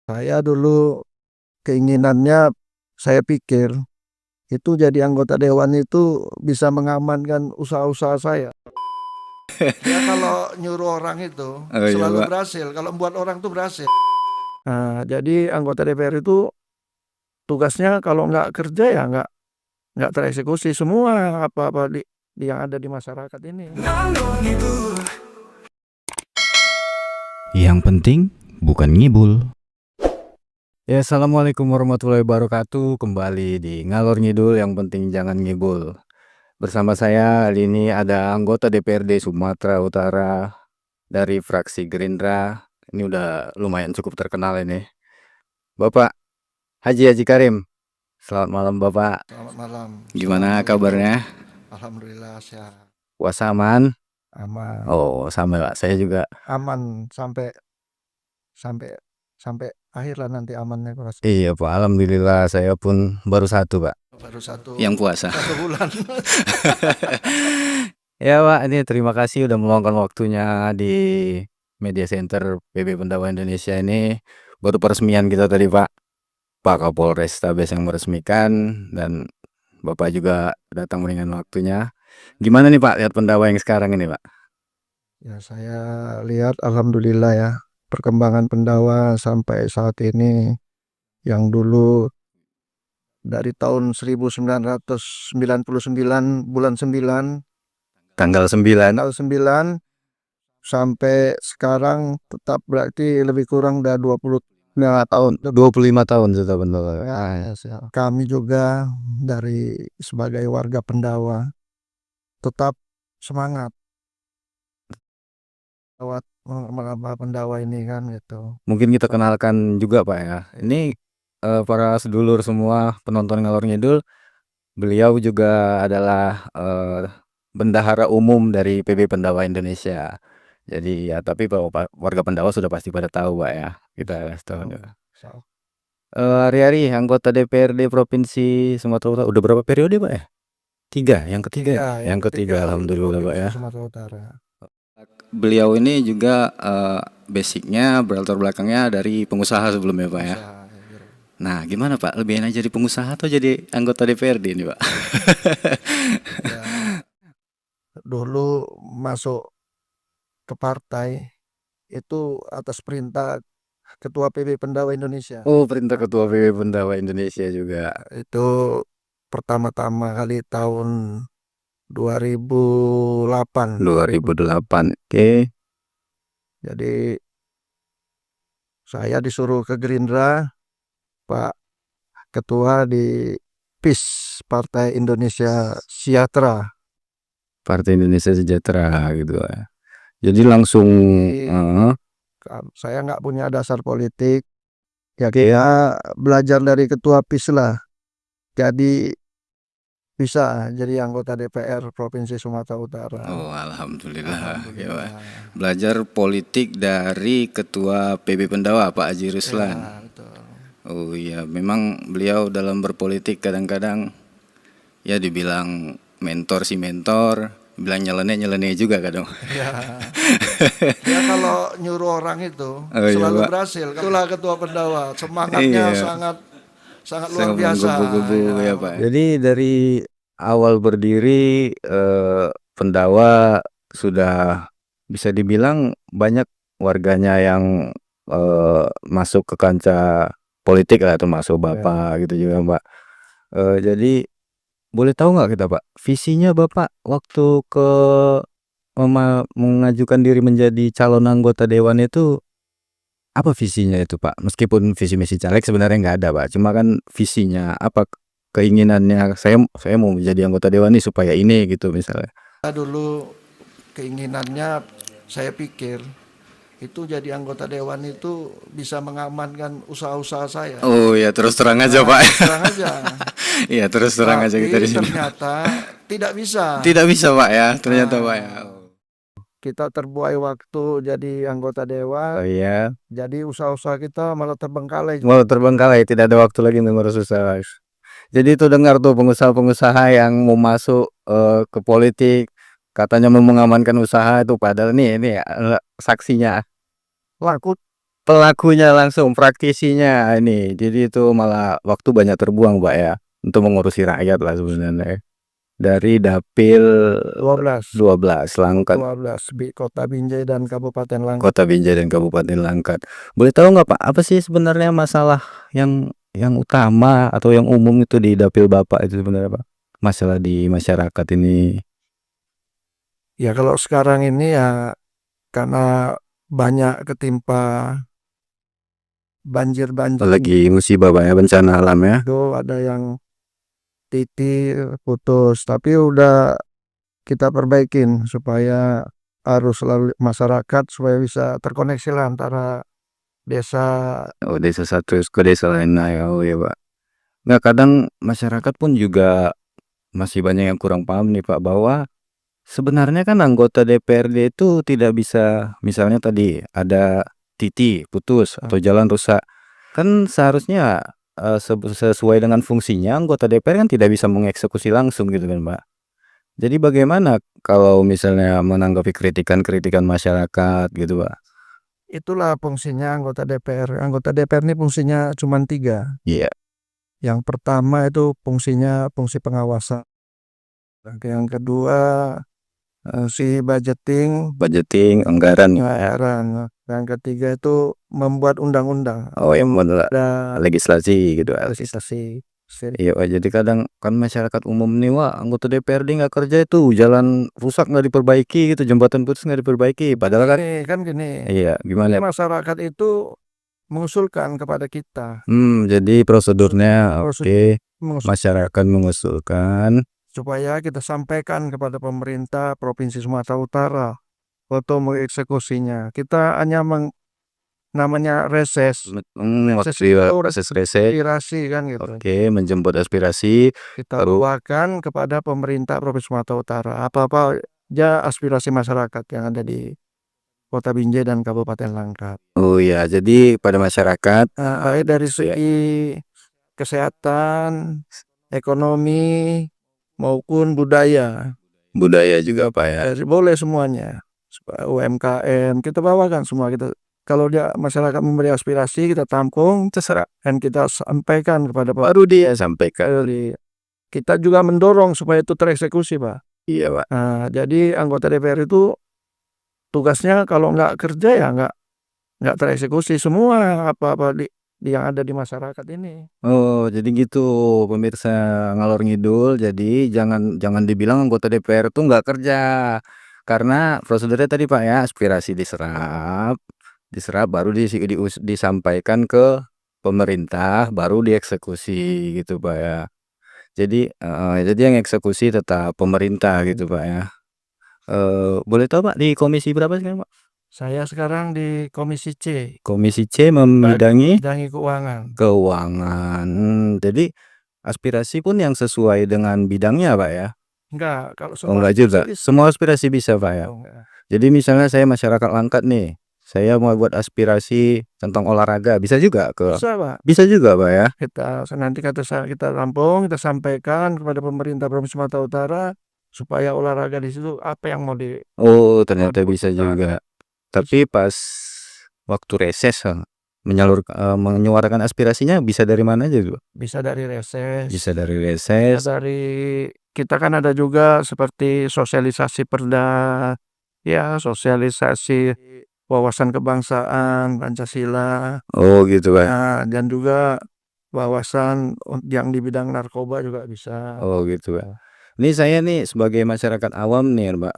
Saya dulu keinginannya, saya pikir itu jadi anggota dewan itu bisa mengamankan usaha-usaha saya. Dia kalau nyuruh orang itu Oh iya selalu Pak. berhasil, kalau membuat orang tuh berhasil. Nah, jadi anggota DPR itu tugasnya kalau nggak kerja ya nggak tereksekusi semua apa-apa yang ada di masyarakat ini. Yang penting bukan ngibul. Ya, assalamualaikum warahmatullahi wabarakatuh. Kembali di Ngalor Ngidul, yang penting jangan ngibul. Bersama saya hari ini ada anggota DPRD Sumatera Utara dari fraksi Gerindra. Ini udah lumayan cukup terkenal ini, Bapak Haji Karim. Selamat malam Bapak. Selamat malam. Gimana kabarnya? Alhamdulillah sehat. Puasa aman? Aman. Oh, sama Pak. Saya juga Aman sampai sampai sampai akhir lah nanti amannya kelas. iya Pak. Alhamdulillah saya pun baru satu Pak. Baru Yang puasa. 1 bulan. Ya Pak, ini terima kasih udah meluangkan waktunya di Media Center PB Pendawa Indonesia ini. Baru peresmian kita tadi Pak. Pak Kapolres Tabes yang meresmikan, dan Bapak juga datang dengan waktunya. Gimana nih Pak lihat Pendawa yang sekarang ini Pak? Ya, saya lihat alhamdulillah ya, perkembangan Pendawa sampai saat ini, yang dulu dari tahun 1999 bulan 9 Tanggal 9. tanggal 9 sampai sekarang tetap berarti lebih kurang udah 25 tahun. 25 tahun sudah Pendawa. Ya, kami juga dari sebagai warga Pendawa tetap semangat lewat menambah Pendawa ini kan gitu. Mungkin kita kenalkan juga Pak ya. Ini para sedulur semua penonton Ngalor Ngidul, beliau juga adalah bendahara umum dari PB Pendawa Indonesia. Jadi ya, tapi warga Pendawa sudah pasti pada tahu Pak ya. Kita kasih tahu juga. Hari-hari anggota DPRD Provinsi Sumatera Utara udah berapa periode Pak ya? 3, yang ketiga ya? Yang ketiga, alhamdulillah Pak ya. Sumatera Utara. Beliau ini juga basicnya berlatar belakangnya dari pengusaha sebelumnya Pak ya. Nah gimana Pak, lebih enak jadi pengusaha atau jadi anggota DPRD ini Pak? Ya, dulu masuk ke partai itu atas perintah Ketua PB Pendawa Indonesia. Oh, perintah Ketua PB Pendawa Indonesia juga. Itu pertama-tama kali tahun 2008. 2008. Oke. Jadi saya disuruh ke Gerindra, Pak Ketua di PIS, Partai Indonesia Sejahtera. Partai Indonesia Sejahtera gitu ya. Jadi langsung Saya nggak punya dasar politik, ya kita belajar dari Ketua PIS lah. Jadi bisa jadi anggota DPR Provinsi Sumatera Utara. Oh alhamdulillah. Ya, Pak. Belajar politik dari Ketua PB Pendawa Pak Haji Ruslan. Ya, betul. Oh iya, memang beliau dalam berpolitik kadang-kadang ya dibilang mentor si mentor, bilang nyeleneh juga kadang. Ya. Dia kalau nyuruh orang itu Oh, iya, selalu Pak. berhasil. Itulah Ketua Pendawa, semangatnya Iya. sangat luar Sangat biasa. menggebu-gebu ya Pak. Jadi dari awal berdiri Pendawa sudah bisa dibilang banyak warganya yang masuk ke kancah politik lah, termasuk Bapak gitu juga Pak. Jadi boleh tahu nggak kita Pak, visinya Bapak waktu mengajukan diri menjadi calon anggota dewan itu apa visinya itu Pak? Meskipun visi misi caleg sebenarnya nggak ada Pak, cuma kan visinya apa, keinginannya saya mau menjadi anggota dewan nih supaya ini gitu misalnya. Dulu keinginannya, saya pikir itu jadi anggota dewan itu bisa mengamankan usaha-usaha saya. Oh ya terus terang aja Pak. Terang aja. Iya terus terang aja kita di sini. Ternyata tidak bisa. Tidak bisa Pak ya, ternyata Pak ya. Kita terbuai waktu jadi anggota dewan. Oh iya, Jadi usaha-usaha kita malah terbengkalai. mau terbengkalai, tidak ada waktu lagi untuk ngurus usaha. Jadi itu dengar tuh pengusaha-pengusaha yang mau masuk ke politik, katanya mau mengamankan usaha itu, padahal ini saksinya. Laku pelakunya langsung, praktisinya ini. Jadi itu malah waktu banyak terbuang, Pak, ya, untuk mengurusi rakyat lah sebenarnya. Dari Dapil 12 Langkat, 12 Kota Binjai dan Kabupaten Langkat. Kota Binjai dan Kabupaten Langkat. Boleh tahu nggak Pak, apa sih sebenarnya masalah yang utama atau yang umum itu di dapil Bapak itu sebenarnya Pak? Masalah di masyarakat ini. Ya kalau sekarang ini ya karena banyak ketimpa banjir-banjir Lagi musibah Pak ya, bencana alam ya. itu ada yang titik putus, tapi udah kita perbaikin supaya arus lalu masyarakat supaya bisa terkoneksi lah antara desa. Oh, desa satu ke desa lain. Nah, ya, oh ya Pak. Nggak, kadang masyarakat pun juga masih banyak yang kurang paham nih Pak, bahwa sebenarnya kan anggota DPRD itu tidak bisa, misalnya tadi ada titik putus atau jalan rusak, kan seharusnya sesuai dengan fungsinya anggota DPR kan tidak bisa mengeksekusi langsung gitu kan Pak. Jadi bagaimana kalau misalnya menanggapi kritikan-kritikan masyarakat gitu Pak? Itulah fungsinya anggota DPR. Anggota DPR ini fungsinya cuma 3. Iya, Yang pertama itu fungsinya fungsi pengawasan. Yang kedua si budgeting, anggaran. anggaran. Yang ketiga itu membuat undang-undang. Oh, yang modal Ada legislasi gitu Pak. legislasi. Iya Pak, jadi kadang kan masyarakat umum nih, wah anggota DPRD nggak kerja itu, jalan rusak nggak diperbaiki gitu, jembatan putus nggak diperbaiki, padahal kan Gini, iya gimana? masyarakat itu mengusulkan kepada kita Jadi prosedurnya Prosedur oke, mengusul- masyarakat mengusulkan. supaya kita sampaikan kepada pemerintah Provinsi Sumatera Utara untuk mengeksekusinya. Kita hanya namanya reses Waktu proses reses, aspirasi kan gitu. oke, menjemput aspirasi, Kita baru luahkan kepada pemerintah Provinsi Sumatera Utara apa-apa ya aspirasi masyarakat yang ada di Kota Binjai dan Kabupaten Langkat. oh ya, jadi pada masyarakat Baik dari segi kesehatan, ekonomi maupun budaya. juga Pak ya. Boleh semuanya. UMKM kita bawakan semua kita. Kalau dia masyarakat memberi aspirasi kita tampung terserah dan kita sampaikan kepada Pak. Baru dia sampaikan. Kita juga mendorong supaya itu tereksekusi Pak. Iya Pak. Nah, jadi anggota DPR itu tugasnya kalau nggak kerja ya nggak tereksekusi semua apa-apa yang ada di masyarakat ini. Oh, jadi gitu pemirsa ngalor ngidul. Jadi jangan dibilang anggota DPR tuh nggak kerja. Karena prosedurnya tadi Pak ya, aspirasi diserap baru disampaikan ke pemerintah, baru dieksekusi gitu Pak ya. Jadi yang eksekusi tetap pemerintah gitu Pak ya. Boleh tahu Pak di komisi berapa sekarang Pak? Saya sekarang di Komisi C, Komisi C membidangi bidangi keuangan. keuangan. Jadi aspirasi pun yang sesuai dengan bidangnya Pak ya? Enggak, kalau Oh enggak juga, semua aspirasi bisa Pak ya? enggak. Jadi misalnya saya masyarakat Langkat nih, saya mau buat aspirasi tentang olahraga, bisa juga ke? Bisa Pak. Bisa juga Pak ya? Nanti kita tampung, kita sampaikan kepada pemerintah Provinsi Sumatera Utara supaya olahraga di situ apa yang mau Oh ternyata bisa juga. Tapi pas waktu reses menyuarakan aspirasinya bisa dari mana aja tuh? bisa dari reses. Bisa dari reses. Dari kita kan ada juga seperti sosialisasi perda, ya sosialisasi wawasan kebangsaan Pancasila. Oh gitu Pak. Nah, dan juga wawasan yang di bidang narkoba juga bisa. Oh gitu Pak. Ini saya nih sebagai masyarakat awam nih Mbak,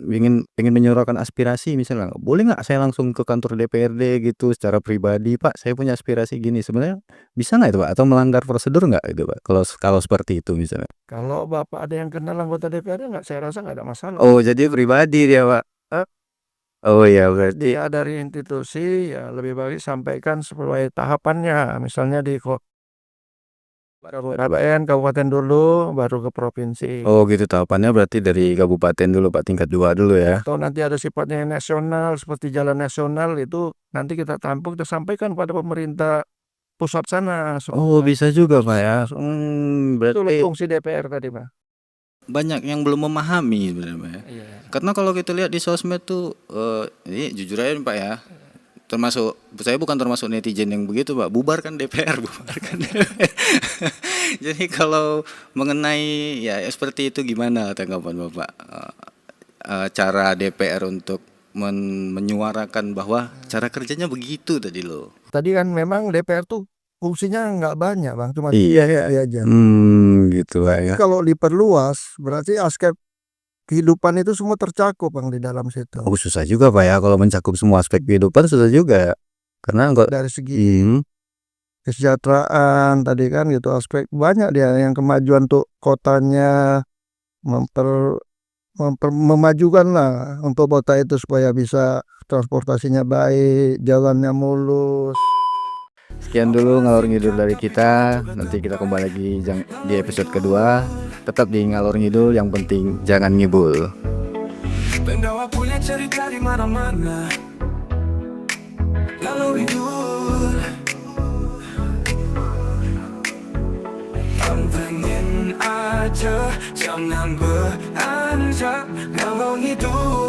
ingin menyuarakan aspirasi misalnya, boleh nggak saya langsung ke kantor DPRD gitu secara pribadi, Pak saya punya aspirasi gini, sebenarnya bisa nggak itu Pak? Atau melanggar prosedur nggak itu Pak? Kalau seperti itu misalnya? Kalau Bapak ada yang kenal anggota DPRD saya rasa nggak ada masalah. Oh jadi pribadi dia Pak? Oh iya berarti. Dia dari institusi ya lebih baik sampaikan sesuai tahapannya. Misalnya di kabupaten dulu baru ke provinsi. Oh gitu tahapannya berarti dari kabupaten dulu Pak, tingkat 2 dulu ya? Atau nanti ada sifatnya nasional seperti jalan nasional itu nanti kita tampung kita sampaikan pada pemerintah pusat sana. Oh bisa juga Pak ya? Itu Berarti fungsi DPR tadi Pak. Banyak yang belum memahami sebenarnya Pak ya. Iya. Karena kalau kita lihat di sosmed tuh, ini jujur aja Pak ya, saya bukan termasuk netizen yang begitu Pak, bubarkan DPR, bubarkan DPR. Jadi kalau mengenai ya seperti itu gimana tanggapan Bapak? Cara DPR untuk menyuarakan bahwa cara kerjanya begitu tadi loh. Tadi kan memang DPR tuh fungsinya nggak banyak Bang, cuma Iya. aja. Gitu Pak ya. Kalau diperluas berarti aspek kehidupan itu semua tercakup Bang di dalam situ. Oh, susah juga Pak ya kalau mencakup semua aspek kehidupan, susah juga. Karena Dari segi kesejahteraan tadi kan gitu, aspek banyak dia yang kemajuan untuk kotanya, memajukan lah untuk kota itu supaya bisa transportasinya baik, jalannya mulus. sekian dulu ngalor ngidul dari kita. Nanti kita kembali lagi di episode kedua. Tetap di ngalor ngidul, yang penting jangan ngibul. Pendawa punya cerita di mana-mana, lalu hidup. Pantengin aja, jangan beranjak, lalu hidup.